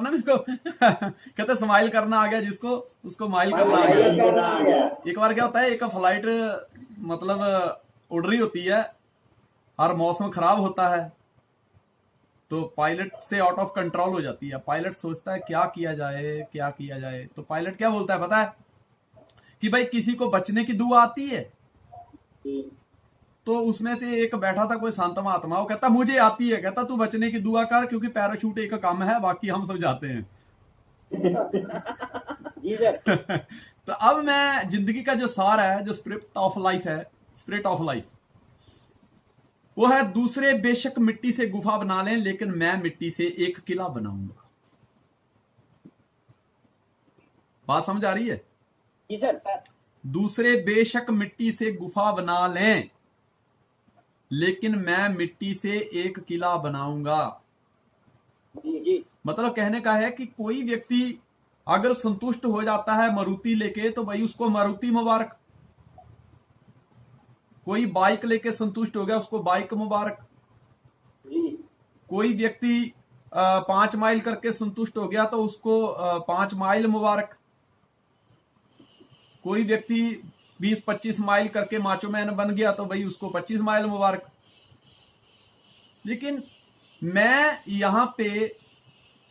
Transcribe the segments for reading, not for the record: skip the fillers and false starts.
मारना मेरे को कहते स्माइल करना आ गया जिसको उसको माइल करना आ गया। एक बार क्या होता है, एक फ्लाइट मतलब उड़ रही होती है और मौसम खराब होता है तो पायलट से आउट ऑफ कंट्रोल हो जाती है। पायलट सोचता है क्या किया जाए क्या किया जाए, तो पायलट क्या बोलता है पता है कि भाई किसी को बचने की दुआ आती है। तो उसमें से एक बैठा था कोई संतमा आत्मा, वो कहता मुझे आती है। कहता तू बचने की दुआ कर क्योंकि पैराशूट एक कम है, बाकी हम सब जाते हैं। तो अब मैं जिंदगी का जो सार है, जो स्पिरिट ऑफ लाइफ है, स्पिरिट ऑफ लाइफ वो है दूसरे बेशक मिट्टी से गुफा बना लें लेकिन मैं मिट्टी से एक किला बनाऊंगा। बात समझ आ रही है? जी सर। दूसरे बेशक मिट्टी से गुफा बना लें लेकिन मैं मिट्टी से एक किला बनाऊंगा। जी। मतलब कहने का है कि कोई व्यक्ति अगर संतुष्ट हो जाता है मारुति लेके तो भाई उसको मारुति मुबारक। कोई बाइक लेके संतुष्ट हो गया उसको बाइक मुबारक। जी। कोई व्यक्ति 5 माइल करके संतुष्ट हो गया तो उसको 5 माइल मुबारक। कोई व्यक्ति 20-25 माइल करके माचो मैन बन गया तो भाई उसको 25 माइल मुबारक। लेकिन मैं यहां पे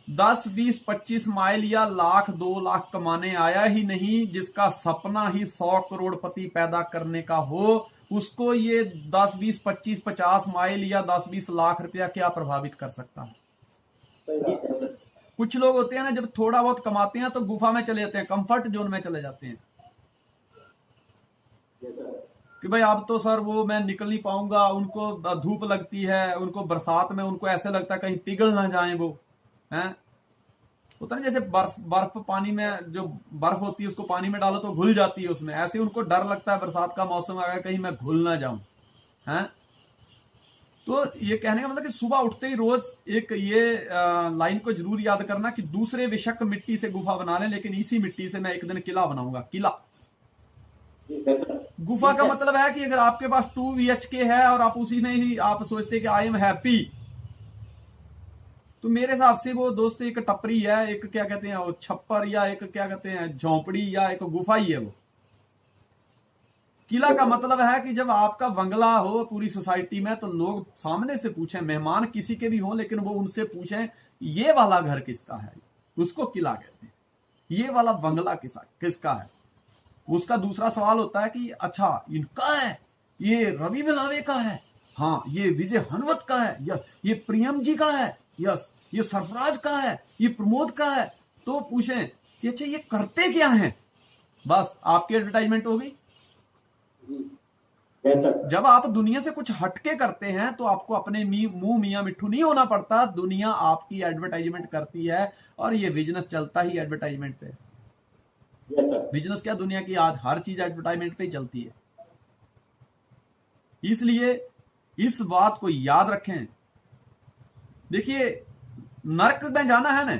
10-20-25 माइल या 1,00,000-2,00,000 कमाने आया ही नहीं। जिसका सपना ही 100 करोड़पति पैदा करने का हो उसको ये 10-20-25-50 माइल या 10-20 लाख रुपया क्या प्रभावित कर सकता है? कुछ लोग होते हैं ना, जब थोड़ा बहुत कमाते हैं तो गुफा में चले जाते हैं, कंफर्ट जोन में चले जाते हैं कि भाई अब तो सर वो मैं निकल नहीं पाऊंगा। उनको धूप लगती है, उनको बरसात में उनको ऐसे लगता है कहीं पिघल ना जाए वो हैं। होता है जैसे बर्फ पानी में, जो बर्फ होती है उसको पानी में डालो तो घुल जाती है उसमें, ऐसे उनको डर लगता है बरसात का मौसम आ गया कहीं मैं घुल ना जाऊं हैं। तो ये कहने का मतलब कि सुबह उठते ही रोज एक ये लाइन को जरूर याद करना कि दूसरे बेशक मिट्टी से गुफा बना लें लेकिन इसी मिट्टी से मैं एक दिन किला बनाऊंगा। किला गुफा का मतलब है कि अगर आपके पास 2 BHK है और आप उसी में ही आप सोचते कि आई एम हैप्पी, तो मेरे हिसाब से वो दोस्त एक टपरी है, एक क्या कहते हैं वो छप्पर, या एक क्या कहते हैं झोंपड़ी, या एक गुफा ही है वो। किला का मतलब है कि जब आपका बंगला हो पूरी सोसाइटी में तो लोग सामने से पूछें, मेहमान किसी के भी हों लेकिन वो उनसे पूछें ये वाला घर किसका है, उसको किला कहते हैं। ये वाला बंगला किसका है। उसका दूसरा सवाल होता है कि अच्छा इनका है, ये रवि बिलावे का है, हाँ ये विजय हनवत का है, यस ये प्रियम जी का है, यस ये सरफराज का है, ये प्रमोद का है। तो पूछें कि अच्छा ये करते क्या हैं, बस आपकी एडवर्टाइजमेंट हो गई। जब आप दुनिया से कुछ हटके करते हैं तो आपको अपने मुंह मियां मिट्ठू नहीं होना पड़ता, दुनिया आपकी एडवर्टाइजमेंट करती है और ये बिजनेस चलता ही एडवर्टाइजमेंट पे। बिजनेस क्या, दुनिया की आज हर चीज एडवर्टाइजमेंट पे ही चलती है। इसलिए इस बात को याद रखें। देखिए नरक में जाना है ना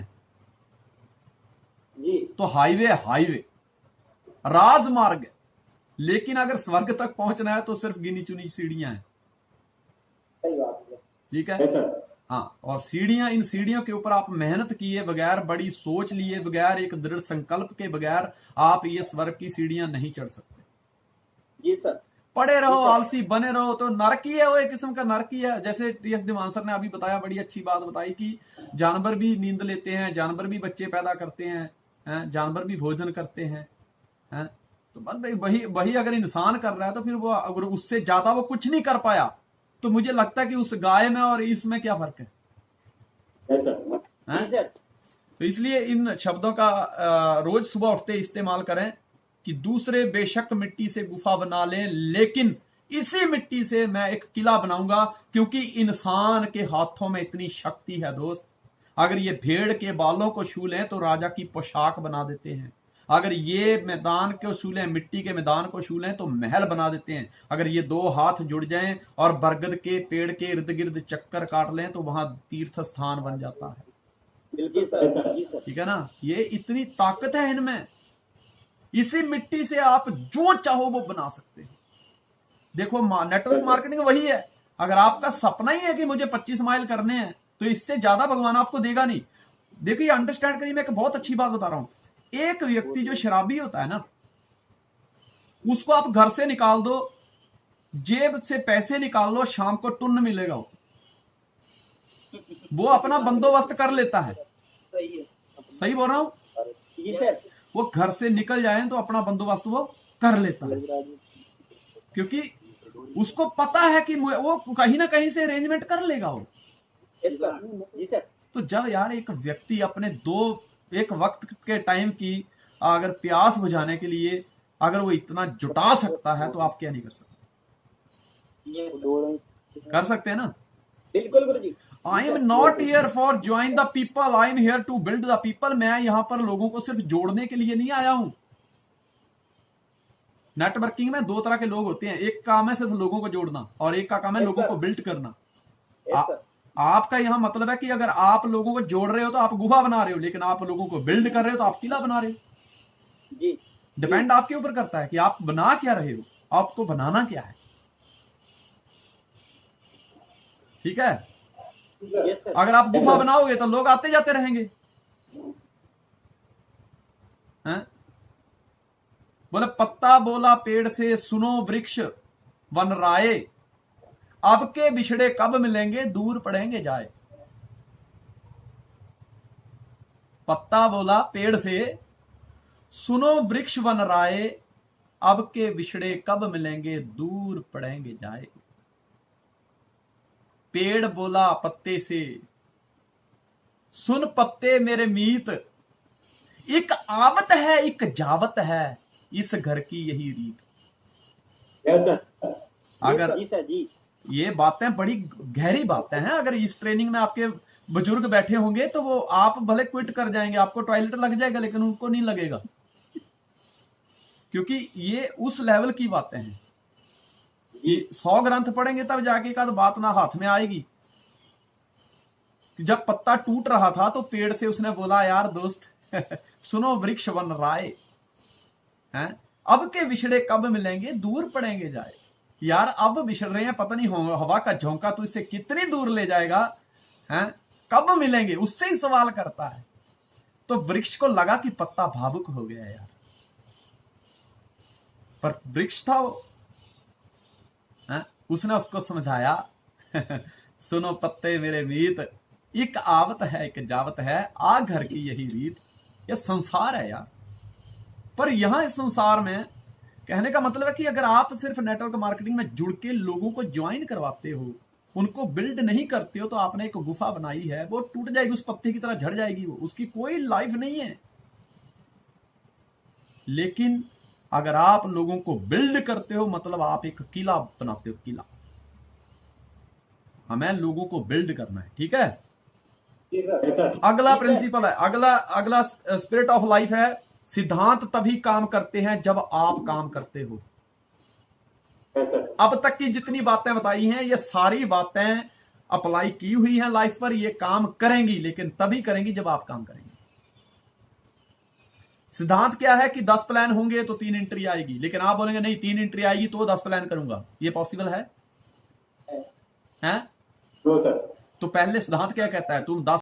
जी, तो हाईवे राजमार्ग है, लेकिन अगर स्वर्ग तक पहुंचना है तो सिर्फ गिनी चुनी सीढ़ियां हैं। सही बात है। ठीक है हाँ, और सीढ़ियां, इन सीढ़ियों के ऊपर आप मेहनत किए बगैर, बड़ी सोच लिए बगैर, एक दृढ़ संकल्प के बगैर आप ये स्वर्ग की सीढ़ियां नहीं चढ़ सकते। जी सर। पड़े रहो आलसी बने रहो तो नरक ही है, वो एक किस्म का नरक ही है। जैसे टी.एस. दीवान सर ने अभी बताया, बड़ी अच्छी बात बताई कि जानवर भी नींद लेते हैं, जानवर भी बच्चे पैदा करते हैं, जानवर भी भोजन करते हैं। तो बस वही अगर इंसान कर रहा है तो फिर वो अगर उससे ज्यादा वो कुछ नहीं कर पाया तो मुझे लगता है कि उस गाय में और इसमें क्या फर्क है। तो इसलिए इन शब्दों का रोज सुबह उठते इस्तेमाल करें कि दूसरे बेशक मिट्टी से गुफा बना लें लेकिन इसी मिट्टी से मैं एक किला बनाऊंगा, क्योंकि इंसान के हाथों में इतनी शक्ति है दोस्त। अगर ये भेड़ के बालों को छू लें तो राजा की पोशाक बना देते हैं। अगर ये मैदान को छू लें, मिट्टी के मैदान को छू लें तो महल बना देते हैं। अगर ये 2 हाथ जुड़ जाएं और बरगद के पेड़ के इर्द गिर्द चक्कर काट लें तो वहां तीर्थ स्थान बन जाता है। ठीक है ना, ये इतनी ताकत है इनमें। इसी मिट्टी से आप जो चाहो वो बना सकते हैं। देखो नेटवर्क मार्केटिंग वही है। अगर आपका सपना ही है कि मुझे 25 माइल करने हैं तो इससे ज्यादा भगवान आपको देगा नहीं। देखिए अंडरस्टैंड करिए, मैं एक बहुत अच्छी बात बता रहा हूं। एक व्यक्ति जो शराबी होता है ना, उसको आप घर से निकाल दो, जेब से पैसे निकाल लो, शाम को टुन्न मिलेगा, वो अपना बंदोबस्त कर लेता है। सही है। सही बोल रहा हूं? जी सर। वो घर से निकल जाए तो अपना बंदोबस्त वो कर लेता है, क्योंकि उसको पता है कि वो कहीं ना कहीं से अरेंजमेंट कर लेगा वो। Yes sir. जी सर। तो जब यार एक व्यक्ति अपने एक वक्त के टाइम की अगर प्यास बुझाने के लिए अगर वो इतना जुटा सकता है, तो आप क्या नहीं कर सकते? Yes sir. कर सकते हैं ना? बिल्कुल गुरुजी। I am not here for join the people, I am here to build the people. मैं यहां पर लोगों को सिर्फ जोड़ने के लिए नहीं आया हूं। नेटवर्किंग में दो तरह के लोग होते हैं, एक काम है सिर्फ लोगों को जोड़ना और एक का काम है लोगों को बिल्ड करना। आपका यहां मतलब है कि अगर आप लोगों को जोड़ रहे हो तो आप गुफा बना रहे हो, लेकिन आप लोगों को बिल्ड कर रहे हो तो आप किला बना रहे हो। जी। डिपेंड आपके ऊपर करता है कि आप बना क्या रहे हो, आपको बनाना क्या है। ठीक है? अगर आप गुफा बनाओगे तो लोग आते जाते रहेंगे। हैं? बोले पत्ता बोला पेड़ से, सुनो वृक्ष वन राये, अब के बिछड़े कब मिलेंगे, दूर पड़ेंगे जाए। पत्ता बोला पेड़ से, सुनो वृक्ष वन राये, अब के बिछड़े कब मिलेंगे, दूर पड़ेंगे जाए। पेड़ बोला पत्ते से, सुन पत्ते मेरे मीत, एक आवत है एक जावत है, इस घर की यही रीत। Yes sir. अगर जी सर जी। ये बातें बड़ी गहरी बातें हैं, अगर इस ट्रेनिंग में आपके बुजुर्ग बैठे होंगे तो वो आप भले क्विट कर जाएंगे, आपको टॉयलेट लग जाएगा लेकिन उनको नहीं लगेगा, क्योंकि ये उस लेवल की बातें हैं। ये 100 ग्रंथ पढ़ेंगे तब जाके का तो बात ना हाथ में आएगी। जब पत्ता टूट रहा था तो पेड़ से उसने बोला, यार दोस्त सुनो वृक्ष वन राय, हैं अब के विछड़े कब मिलेंगे, दूर पड़ेंगे जाए। यार अब बिछड़ रहे हैं, पता नहीं हवा का झोंका तो इससे कितनी दूर ले जाएगा, हैं कब मिलेंगे, उससे ही सवाल करता है। तो वृक्ष को लगा कि पत्ता भावुक हो गया यार, पर वृक्ष था वो, उसने उसको समझाया सुनो पत्ते मेरे मीत, एक आवत है एक जावत है, आ घर की यही रीत। यह संसार है यार। पर यहां इस संसार में कहने का मतलब है कि अगर आप सिर्फ नेटवर्क मार्केटिंग में जुड़ के लोगों को ज्वाइन करवाते हो, उनको बिल्ड नहीं करते हो, तो आपने एक गुफा बनाई है, वो टूट जाएगी, उस पत्ते की तरह झड़ जाएगी, वो उसकी कोई लाइफ नहीं है। लेकिन अगर आप लोगों को बिल्ड करते हो, मतलब आप एक किला बनाते हो, किला। हमें लोगों को बिल्ड करना है। ठीक है? अगला प्रिंसिपल है, अगला स्पिरिट ऑफ लाइफ है, सिद्धांत तभी काम करते हैं जब आप काम करते हो। अब तक की जितनी बातें बताई हैं, ये सारी बातें अप्लाई की हुई हैं लाइफ पर, ये काम करेंगी, लेकिन तभी करेंगी जब आप काम करेंगे। सिद्धांत क्या है कि 10 प्लान होंगे तो 3 एंट्री आएगी, लेकिन आप बोलेंगे नहीं 3 एंट्री आएगी तो 10 प्लान करूंगा, ये पॉसिबल है? हैं? सर। तो पहले सिद्धांत क्या कहता है, तुम 10